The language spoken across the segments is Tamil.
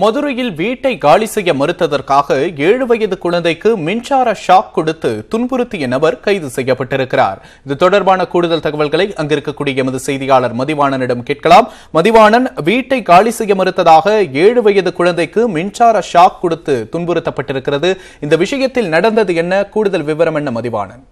மதுரையில் வீட்டை காலி செய்ய மறுத்ததற்காக 7 வயது குழந்தைக்கு மின்சார ஷாக் கொடுத்து துன்புறுத்திய நபர் கைது செய்யப்பட்டிருக்கிறார். இது தொடர்பான கூடுதல் தகவல்களை அங்கிருக்கக்கூடிய எமது செய்தியாளர் மதிவாணனிடம் கேட்கலாம். மதிவாணன், வீட்டை காலி செய்ய மறுத்ததாக 7 வயது குழந்தைக்கு மின்சார ஷாக் கொடுத்து துன்புறுத்தப்பட்டிருக்கிறது. இந்த விஷயத்தில் நடந்தது என்ன? கூடுதல் விவரம் என்ன மதிவாணன்?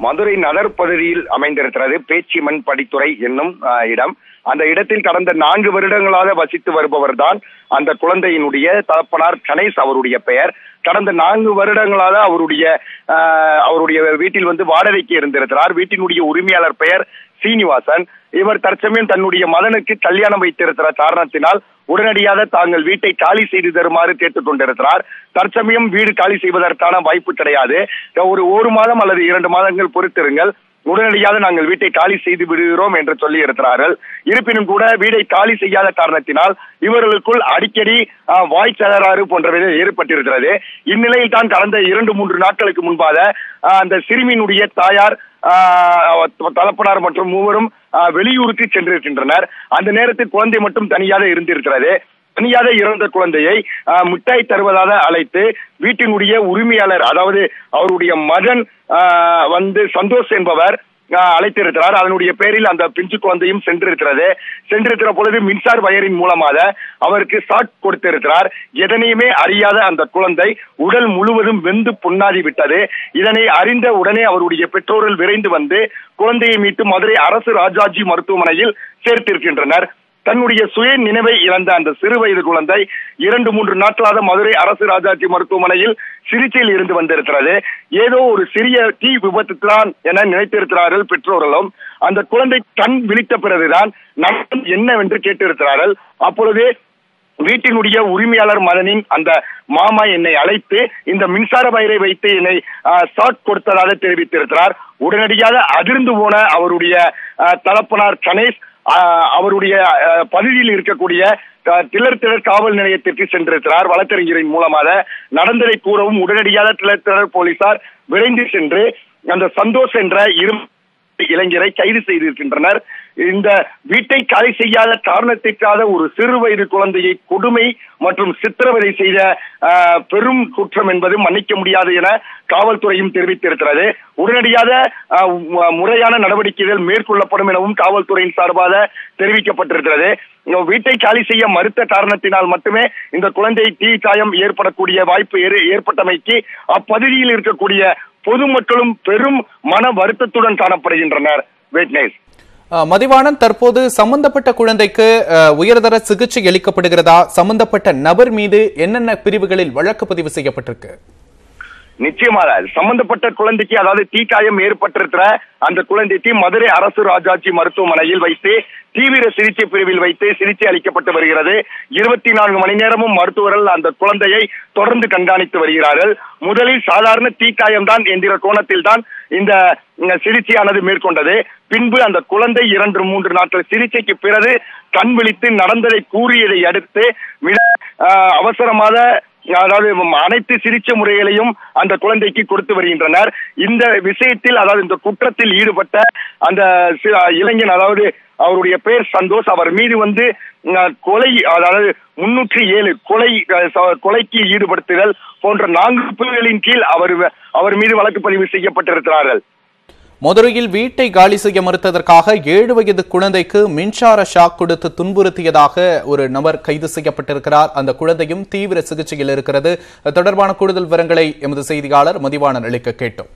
மதுரை நகர் பகுதியில் அமைந்திருக்கிறது பேச்சிமண் படித்துறை என்னும் இடம். அந்த இடத்தில் கடந்த 4 வருடங்களாக வசித்து வருபவர் தான் அந்த குழந்தையினுடைய தகப்பனார் கணேஷ் அவருடைய பெயர். கடந்த 4 வருடங்களாக அவருடைய வீட்டில் வாடகைக்கு இருந்திருக்கிறார். வீட்டினுடைய உரிமையாளர் பெயர் சீனிவாசன். இவர் தற்சமயம் தன்னுடைய மகனுக்கு கல்யாணம் வைத்திருக்கிற காரணத்தினால் உடனடியாக தாங்கள் வீட்டை காலி செய்து தருமாறு கேட்டுக் கொண்டிருக்கிறார். தற்சமயம் வீடு காலி செய்வதற்கான வாய்ப்பு கிடையாது. ஒரு மாதம் அல்லது 2 மாதங்கள் பொறுத்திருங்கள், உடனடியாக நாங்கள் வீட்டை காலி செய்து விடுகிறோம் என்று சொல்லி இருக்கிறார்கள். இருப்பினும் கூட வீடை காலி செய்யாத காரணத்தினால் இவர்களுக்குள் அடிக்கடி வாய் தகராறு போன்றவை ஏற்பட்டிருக்கிறது. இந்நிலையில் தான் கடந்த 2-3 நாட்களுக்கு முன்பாக அந்த சிறுமியினுடைய தாயார், தகப்பனார் மற்றும் மூவரும் வெளியூருக்கு சென்றிருக்கின்றனர். அந்த நேரத்தில் குழந்தை மட்டும் தனியாக இருந்திருக்கிறது. தனியாக இறந்த குழந்தையை மிட்டாய் தருவதாக அழைத்து வீட்டினுடைய உரிமையாளர், அதாவது அவருடைய மகன் சந்தோஷ் என்பவர் அழைத்திருக்கிறார். அதனுடைய பேரில் அந்த பிஞ்சு குழந்தையும் சென்றிருக்கிற பொழுது மின்சார வயரின் மூலமாக அவருக்கு ஷாக் கொடுத்திருக்கிறார். எதனையுமே அறியாத அந்த குழந்தை உடல் முழுவதும் வெந்து புண்ணாகி விட்டது. இதனை அறிந்த உடனே அவருடைய பெற்றோர்கள் விரைந்து வந்து குழந்தையை மீட்டு மதுரை அரசு ராஜாஜி மருத்துவமனையில் சேர்த்திருக்கின்றனர். தன்னுடைய சுய நினைவை இழந்த அந்த சிறு வயது குழந்தை 2-3 நாட்களாக மதுரை அரசு ராஜாஜி மருத்துவமனையில் சிகிச்சையில் இருந்து வந்திருக்கிறது. ஏதோ ஒரு சிறிய தீ விபத்து தான் என நினைத்திருக்கிறார்கள் பெற்றோர்களும். அந்த குழந்தை கண் விழித்த பிறகுதான் நடந்தது என்னவென்று கேட்டிருக்கிறார்கள். அப்பொழுது வீட்டினுடைய உரிமையாளர் மகனின் அந்த மாமா என்னை அழைத்து இந்த மின்சார வயரை வைத்து என்னை ஷாக் கொடுத்ததாக தெரிவித்திருக்கிறார். உடனடியாக அதிர்ந்து போன அவருடைய தகப்பனார் கணேஷ் அவருடைய பகுதியில் இருக்கக்கூடிய திலர் காவல் நிலையத்திற்கு சென்றிருக்கிறார். வழக்கறிஞரின் மூலமாக நடந்ததை கூறவும் உடனடியாக திலர் போலீசார் விரைந்து சென்று அந்த சந்தோஷ் என்ற இளைஞரை கைது செய்திருக்கின்றனர். இந்த வீட்டை காலி செய்யாத காரணத்திற்காக ஒரு சிறு வயது குழந்தையை கொடுமை மற்றும் சித்திரவதை செய்த பெரும் குற்றம் என்பது மன்னிக்க முடியாது என காவல்துறையும் தெரிவித்திருக்கிறது. உடனடியாக முறையான நடவடிக்கைகள் மேற்கொள்ளப்படும் எனவும் காவல்துறையின் சார்பாக தெரிவிக்கப்பட்டிருக்கிறது. வீட்டை காலி செய்ய மறுத்த காரணத்தினால் மட்டுமே இந்த குழந்தை தீ காயம் ஏற்படக்கூடிய வாய்ப்பு ஏற்பட்டமைக்கு அப்பகுதியில் இருக்கக்கூடிய பொதுமக்களும் பெரும் மன வருத்தத்துடன் காணப்படுகின்றனர். மதிவாணன், தற்போது சம்பந்தப்பட்ட குழந்தைக்கு உயர்தர சிகிச்சை அளிக்கப்படுகிறதா? சம்பந்தப்பட்ட நபர் மீது என்னென்ன பிரிவுகளில் வழக்கு பதிவு செய்யப்பட்டிருக்கு? நிச்சயமாக சம்பந்தப்பட்ட குழந்தைக்கு, அதாவது தீக்காயம் ஏற்பட்டிருக்கிற அந்த குழந்தைக்கு மதுரை அரசு ராஜாஜி மருத்துவமனையில் வைத்து தீவிர சிகிச்சை பிரிவில் வைத்து சிகிச்சை அளிக்கப்பட்டு வருகிறது. 24 மணி நேரமும் மருத்துவர்கள் அந்த குழந்தையை தொடர்ந்து கண்காணித்து வருகிறார்கள். முதலில் சாதாரண தீக்காயம் தான் என்கிற கோணத்தில் தான் இந்த சிகிச்சையானது மேற்கொண்டது. பின்பு அந்த குழந்தை 2-3 நாட்கள் சிகிச்சைக்கு பிறகு கண் விழித்து நடந்ததை கூறியதை அடுத்து அவசரமாக, அதாவது அனைத்து சிகிச்சை முறைகளையும் அந்த குழந்தைக்கு கொடுத்து வருகின்றனர். இந்த விஷயத்தில், அதாவது இந்த குற்றத்தில் ஈடுபட்ட அந்த இளைஞன், அதாவது அவருடைய பெயர் சந்தோஷ், அவர் மீது கொலை, அதாவது 307 கொலைக்கு ஈடுபடுத்துதல் போன்ற 4 பிரிவுகளின் கீழ் அவர் மீது வழக்கு பதிவு செய்யப்பட்டிருக்கிறார்கள். மதுரையில் வீட்டை காலி செய்ய மறுத்ததற்காக 7 வயது குழந்தைக்கு மின்சார ஷாக் கொடுத்து துன்புறுத்தியதாக ஒரு நபர் கைது செய்யப்பட்டிருக்கிறார். அந்த குழந்தையும் தீவிர சிகிச்சையில் இருக்கிறது. தொடர்பான கூடுதல் விவரங்களை எமது செய்தியாளர் மதிவாணன் அளிக்க கேட்டோம்.